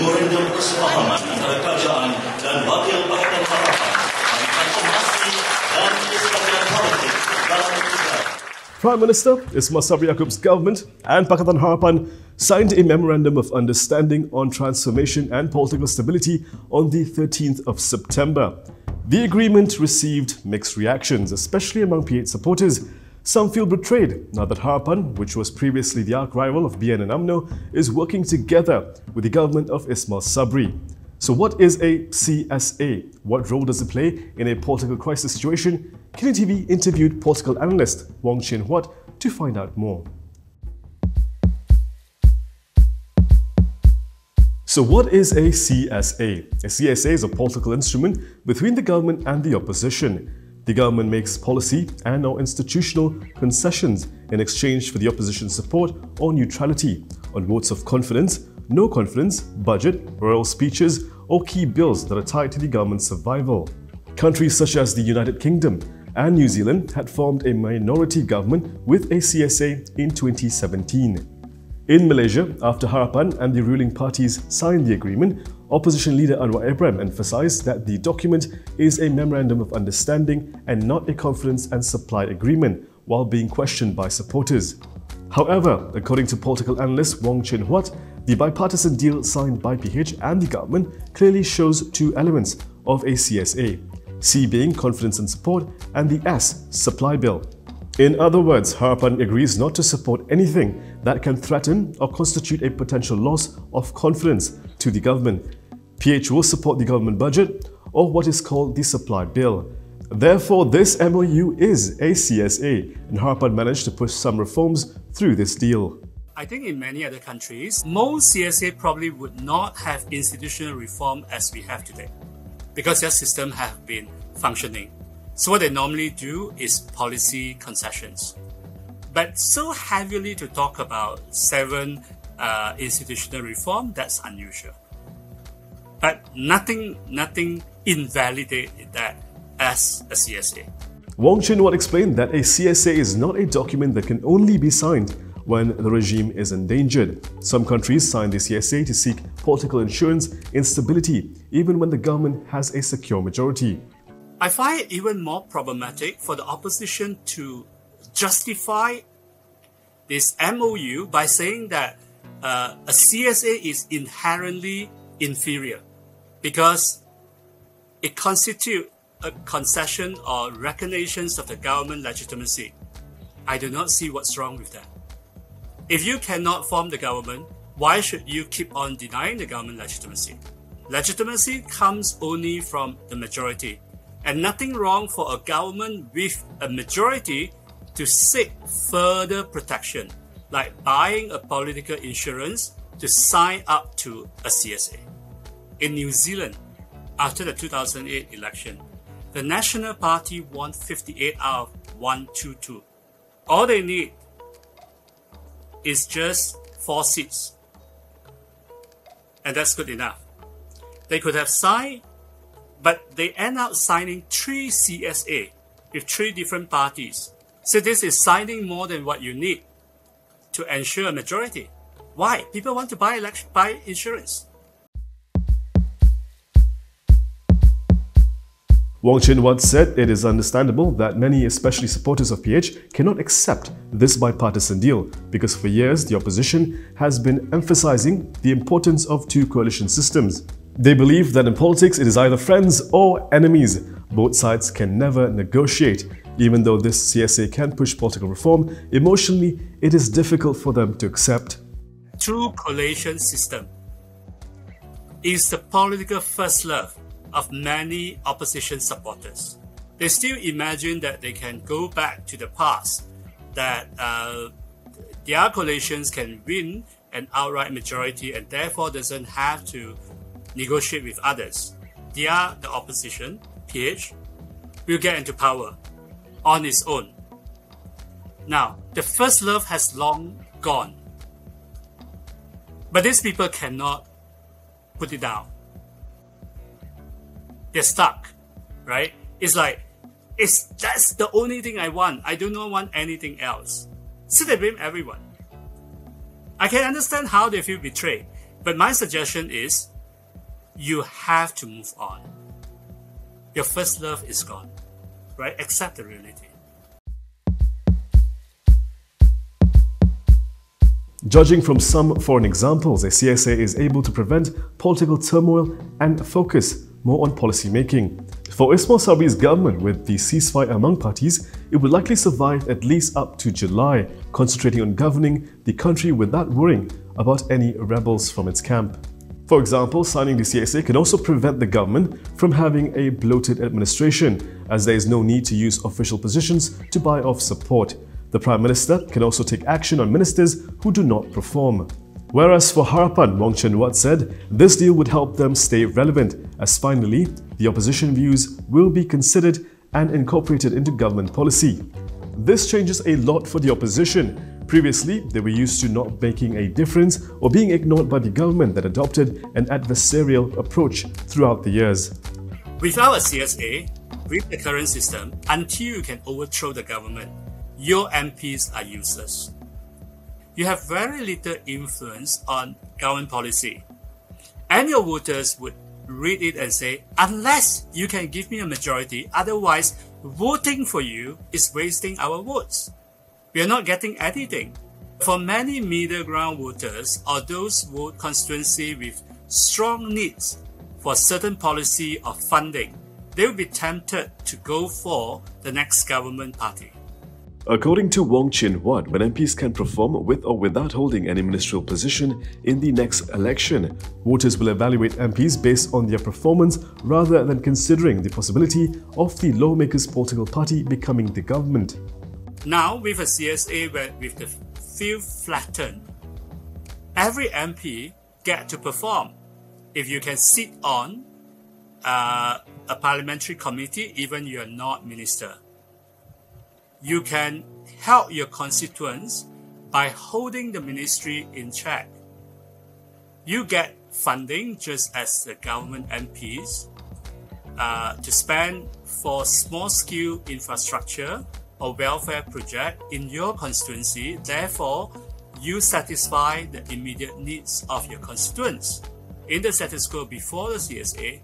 Memorandum Kesepahaman antara Kerajaan dan Wakil Pakatan Harapan tentang informasi dan kesepakatan politik dalam negara. Prime Minister Ismail Sabri Yaakob's government and Pakatan Harapan signed a Memorandum of Understanding on Transformation and Political Stability on the 13th of September. The agreement received mixed reactions, especially among P8 supporters. Some feel betrayed now that Harapan, which was previously the arch-rival of BN and Umno, is working together with the government of Ismail Sabri. So what is a CSA? What role does it play in a political crisis situation? KiniTV interviewed political analyst Wong Chin Huat to find out more. So what is a CSA? A CSA is a political instrument between the government and the opposition. The government makes policy and/or institutional concessions in exchange for the opposition's support or neutrality on votes of confidence, no confidence, budget, royal speeches, or key bills that are tied to the government's survival. Countries such as the United Kingdom and New Zealand had formed a minority government with a CSA in 2017. In Malaysia, after Harapan and the ruling parties signed the agreement, opposition leader Anwar Ibrahim emphasized that the document is a memorandum of understanding and not a confidence and supply agreement, while being questioned by supporters. However, according to political analyst Wong Chin Huat, the bipartisan deal signed by PH and the government clearly shows two elements of a CSA, C being confidence and support, and the S, supply bill. In other words, Harapan agrees not to support anything that can threaten or constitute a potential loss of confidence to the government. PH will support the government budget or what is called the supply bill. Therefore, this MOU is a CSA, and Harapan managed to push some reforms through this deal. I think in many other countries, most CSA probably would not have institutional reform as we have today, because their system have been functioning. So what they normally do is policy concessions. But so heavily to talk about 7 institutional reform, that's unusual. But nothing invalidated that as a CSA. Wong Chin Huat explained that a CSA is not a document that can only be signed when the regime is endangered. Some countries sign the CSA to seek political insurance instability, even when the government has a secure majority. I find it even more problematic for the opposition to justify this MOU by saying that a CSA is inherently inferior because it constitutes a concession or recognitions of the government legitimacy. I do not see what's wrong with that. If you cannot form the government, why should you keep on denying the government legitimacy? Legitimacy comes only from the majority. And nothing wrong for a government with a majority to seek further protection, like buying a political insurance to sign up to a CSA. In New Zealand, after the 2008 election, the National Party won 58 out of 122. All they need is just 4 seats. And that's good enough. They could have signed, but they end up signing 3 CSA with 3 different parties. So this is signing more than what you need to ensure a majority. Why? People want to buy insurance. Wong Chin Huat said it is understandable that many, especially supporters of PH, cannot accept this bipartisan deal because for years the opposition has been emphasizing the importance of 2 coalition systems. They believe that in politics it is either friends or enemies. Both sides can never negotiate. Even though this CSA can push political reform, emotionally it is difficult for them to accept. True coalition system is the political first love of many opposition supporters. They still imagine that they can go back to the past, that their coalitions can win an outright majority and therefore doesn't have to negotiate with others. The opposition, PH, will get into power on its own. Now, the first love has long gone. But these people cannot put it down. They're stuck, right? It's like, that's the only thing I want. I do not want anything else. So they blame everyone. I can understand how they feel betrayed, but my suggestion is you have to move on. Your first love is gone, right? Accept the reality. Judging from some foreign examples, a CSA is able to prevent political turmoil and focus more on policy making. For Ismail Sabri's government, with the ceasefire among parties, it would likely survive at least up to July, concentrating on governing the country without worrying about any rebels from its camp. For example, signing the CSA can also prevent the government from having a bloated administration, as there is no need to use official positions to buy off support. The Prime Minister can also take action on ministers who do not perform. Whereas for Harapan, Wong Chin Huat said this deal would help them stay relevant, as finally, the opposition views will be considered and incorporated into government policy. This changes a lot for the opposition. Previously, they were used to not making a difference or being ignored by the government that adopted an adversarial approach throughout the years. Without a CSA, with the current system, until you can overthrow the government, your MPs are useless. You have very little influence on government policy. And your voters would read it and say, unless you can give me a majority, otherwise voting for you is wasting our votes. We are not getting anything. For many middle ground voters or those vote constituency with strong needs for certain policy or funding, they will be tempted to go for the next government party. According to Wong Chin Huat, when MPs can perform with or without holding any ministerial position in the next election, voters will evaluate MPs based on their performance rather than considering the possibility of the lawmakers' political party becoming the government. Now, with a CSA with the field flattened, every MP get to perform. If you can sit on a parliamentary committee, even you are not minister, you can help your constituents by holding the ministry in check. You get funding just as the government MPs to spend for small-scale infrastructure or welfare project in your constituency. Therefore, you satisfy the immediate needs of your constituents. In the status quo before the CSA,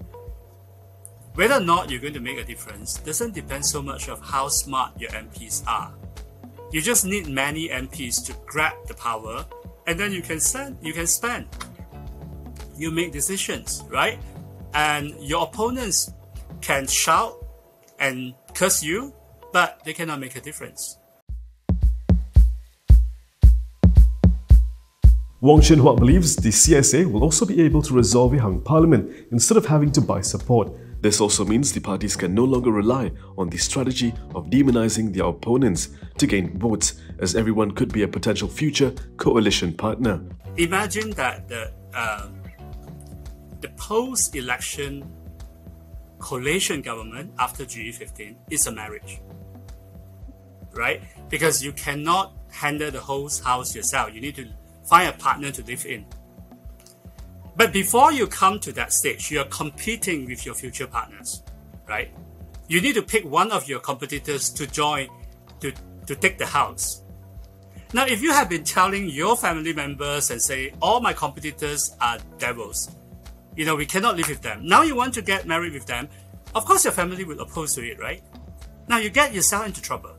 whether or not you're going to make a difference doesn't depend so much of how smart your MPs are. You just need many MPs to grab the power, and then you can spend. You make decisions, right? And your opponents can shout and curse you, but they cannot make a difference. Wong Chin Huat believes the CSA will also be able to resolve a hung parliament instead of having to buy support. This also means the parties can no longer rely on the strategy of demonizing their opponents to gain votes, as everyone could be a potential future coalition partner. Imagine that the post-election coalition government after GE15 is a marriage, right? Because you cannot handle the whole house yourself. You need to find a partner to live in. But before you come to that stage, you are competing with your future partners, right? You need to pick one of your competitors to join to take the house. Now, if you have been telling your family members and say, all my competitors are devils, we cannot live with them. Now you want to get married with them, of course your family will oppose to it, right? Now you get yourself into trouble.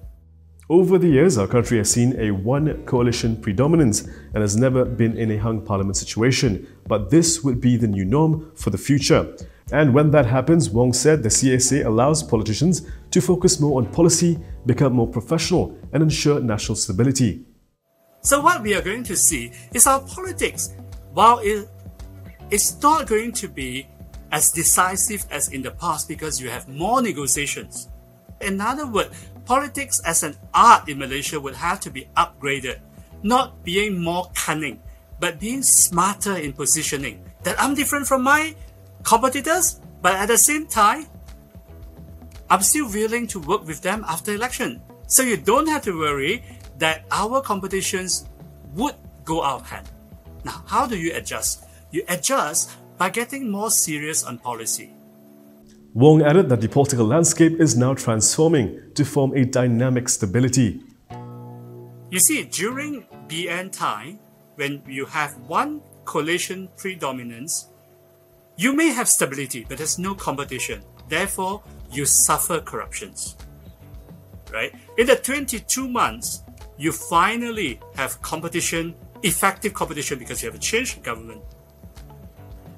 Over the years, our country has seen a one coalition predominance and has never been in a hung parliament situation. But this would be the new norm for the future. And when that happens, Wong said the CSA allows politicians to focus more on policy, become more professional, and ensure national stability. So what we are going to see is our politics, while it's not going to be as decisive as in the past because you have more negotiations. In other words, politics as an art in Malaysia would have to be upgraded, not being more cunning, but being smarter in positioning. That I'm different from my competitors, but at the same time, I'm still willing to work with them after election. So you don't have to worry that our competitions would go out of hand. Now, how do you adjust? You adjust by getting more serious on policy. Wong added that the political landscape is now transforming to form a dynamic stability. You see, during BN time, when you have one coalition predominance, You may have stability, but there's no competition. Therefore, you suffer corruptions. Right? In the 22 months, you finally have competition, effective competition, because you have a changed government.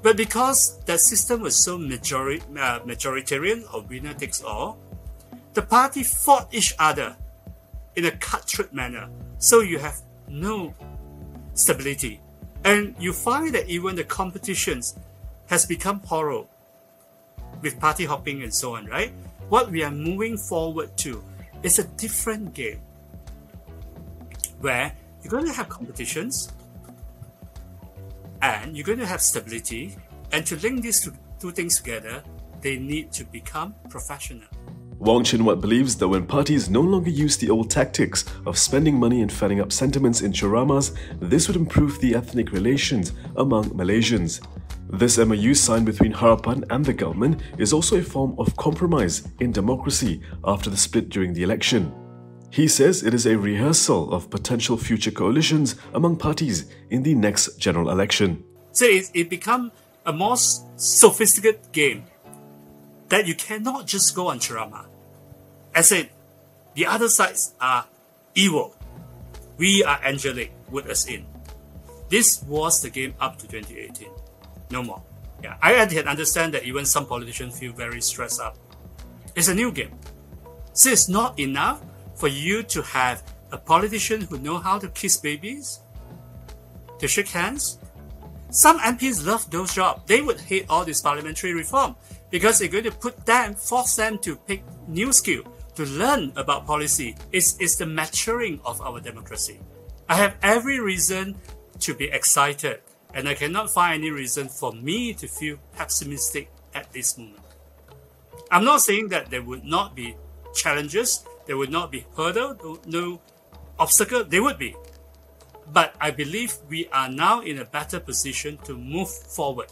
But because that system was so majoritarian, or winner takes all, the party fought each other in a cutthroat manner. So you have no stability. And you find that even the competitions has become hollow with party hopping and so on, right? What we are moving forward to is a different game where you're going to have competitions and you're going to have stability, and to link these two things together, they need to become professional. Wong Chin Huat believes that when parties no longer use the old tactics of spending money and fanning up sentiments in ceramahs, this would improve the ethnic relations among Malaysians. This MOU signed between Harapan and the government is also a form of compromise in democracy after the split during the election. He says it is a rehearsal of potential future coalitions among parties in the next general election. So it becomes a more sophisticated game that you cannot just go on ceramah and say, the other sides are evil, we are angelic, vote us in. This was the game up to 2018. No more. Yeah, I can understand that even some politicians feel very stressed out. It's a new game. So it's not enough for you to have a politician who know how to kiss babies, to shake hands. Some MPs love those jobs. They would hate all this parliamentary reform because they're going to force them to pick new skill, to learn about policy. It's the maturing of our democracy. I have every reason to be excited, and I cannot find any reason for me to feel pessimistic at this moment. I'm not saying that there would not be challenges, there would not be hurdle, no obstacle, there would be. But I believe we are now in a better position to move forward